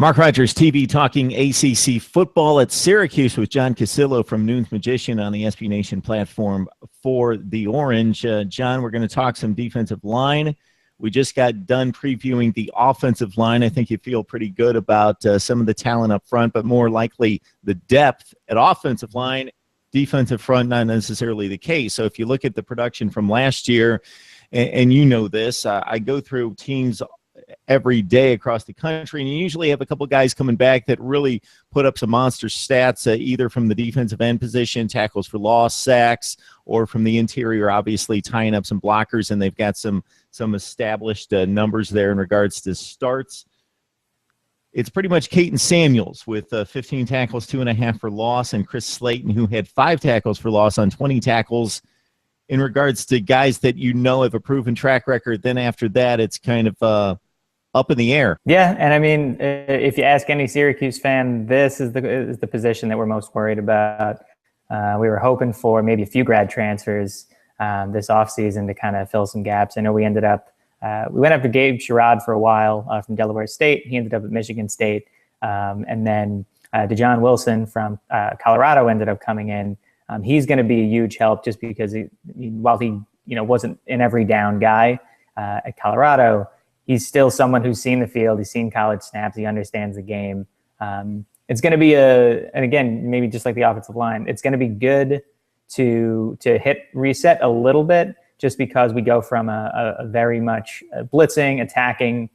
Mark Rogers TV talking ACC football at Syracuse with John Cassillo from Noon's Magician on the SB Nation platform for the Orange. John, we're going to talk some defensive line. We just got done previewing the offensive line. I think you feel pretty good about some of the talent up front, but more likely the depth at offensive line. Defensive front, not necessarily the case. So if you look at the production from last year, and you know this, I go through teams every day across the country, and you usually have a couple guys coming back that really put up some monster stats, either from the defensive end position, tackles for loss, sacks, or from the interior, obviously tying up some blockers, and they've got some established numbers there in regards to starts. It's pretty much Kayton Samuels with 15 tackles, 2.5 for loss, and Chris Slaton, who had 5 tackles for loss on 20 tackles. In regards to guys that you know have a proven track record, then after that, it's kind of up in the air. Yeah, and I mean, if you ask any Syracuse fan, this is the position that we're most worried about. We were hoping for maybe a few grad transfers this offseason to kind of fill some gaps. I know we ended up, we went after Gabe Sherrod for a while from Delaware State. He ended up at Michigan State. And then DeJohn Wilson from Colorado ended up coming in. He's going to be a huge help just because while he wasn't an every down guy at Colorado, he's still someone who's seen the field. He's seen college snaps. He understands the game. It's going to be and again, maybe just like the offensive line, it's going to be good to hit reset a little bit just because we go from a very much blitzing, attacking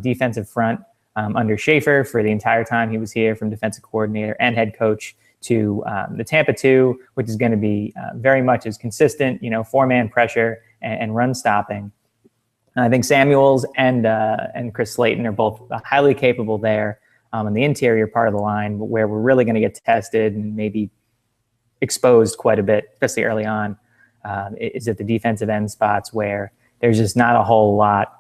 defensive front under Schaefer for the entire time he was here, from defensive coordinator and head coach, to the Tampa 2, which is going to be very much as consistent, 4-man pressure and run stopping. I think Samuels and Chris Slaton are both highly capable there in the interior part of the line, where we're really going to get tested and maybe exposed quite a bit, especially early on, is at the defensive end spots where there's just not a whole lot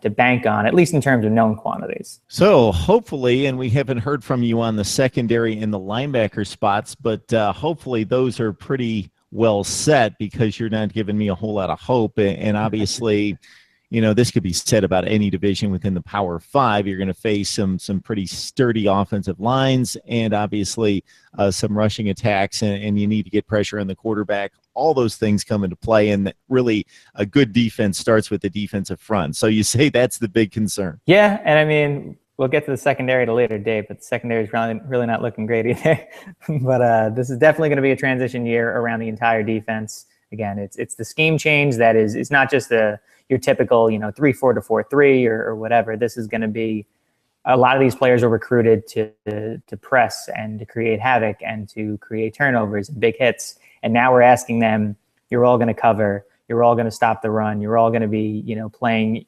to bank on, at least in terms of known quantities. So hopefully, and we haven't heard from you on the secondary and the linebacker spots, but hopefully those are pretty well set, because you're not giving me a whole lot of hope. And obviously, this could be said about any division within the Power 5. You're going to face some pretty sturdy offensive lines, and obviously some rushing attacks, and you need to get pressure on the quarterback. All those things come into play, and really a good defense starts with the defensive front. So you say that's the big concern. Yeah, and I mean, we'll get to the secondary at a later date, but the secondary is really not looking great either. But this is definitely going to be a transition year around the entire defense. Again, it's the scheme change that it's not just your typical 3-4 to 4-3 or whatever. This is going to be, a lot of these players are recruited to press and to create havoc and to create turnovers and big hits. And now we're asking them, you're all going to cover, you're all going to stop the run, you're all going to be playing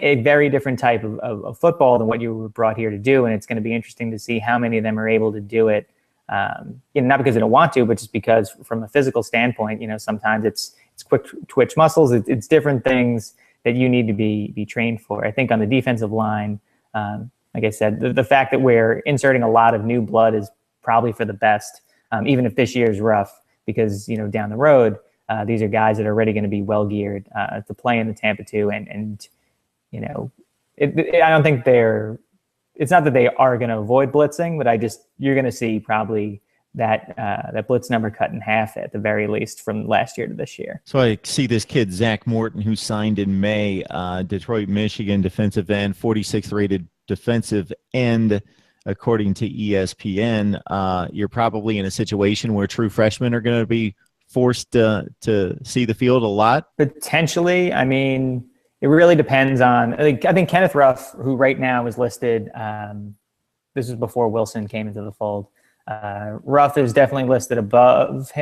a very different type of football than what you were brought here to do. And it's going to be interesting to see how many of them are able to do it. Not because they don't want to, but just because from a physical standpoint, sometimes it's quick twitch muscles. It's different things that you need to be trained for. I think on the defensive line, like I said, the fact that we're inserting a lot of new blood is probably for the best, even if this year is rough, because, down the road, these are guys that are already going to be well geared to play in the Tampa 2. And I don't think it's not that they are going to avoid blitzing, but you're going to see probably that blitz number cut in half at the very least from last year to this year. So I see this kid, Zach Morton, who signed in May, Detroit, Michigan, defensive end, 46th rated defensive end, according to ESPN. You're probably in a situation where true freshmen are going to be forced to see the field a lot. Potentially. I mean, it really depends on, I think Kenneth Ruff, who right now is listed, this is before Wilson came into the fold. Ruff is definitely listed above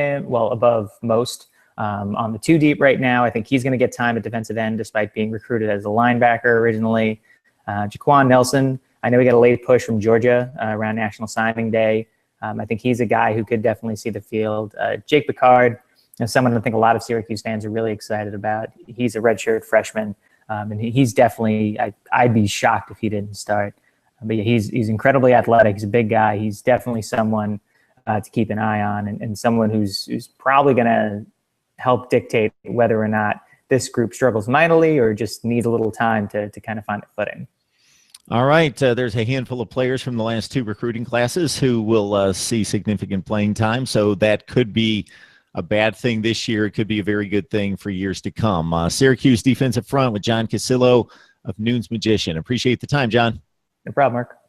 most on the 2 deep right now. I think he's going to get time at defensive end despite being recruited as a linebacker originally. Jaquan Nelson, I know he got a late push from Georgia around National Signing Day. I think he's a guy who could definitely see the field. Jake Picard, someone I think a lot of Syracuse fans are really excited about. He's a redshirt freshman, and he's definitely, I'd be shocked if he didn't start. But yeah, he's incredibly athletic. He's a big guy. He's definitely someone to keep an eye on, and someone who's probably going to help dictate whether or not this group struggles mightily or just needs a little time to kind of find a footing. All right, there's a handful of players from the last two recruiting classes who will see significant playing time, so that could be a bad thing this year. It could be a very good thing for years to come. Syracuse defensive front with John Cassillo of Noon's Magician. Appreciate the time, John. No problem, Mark.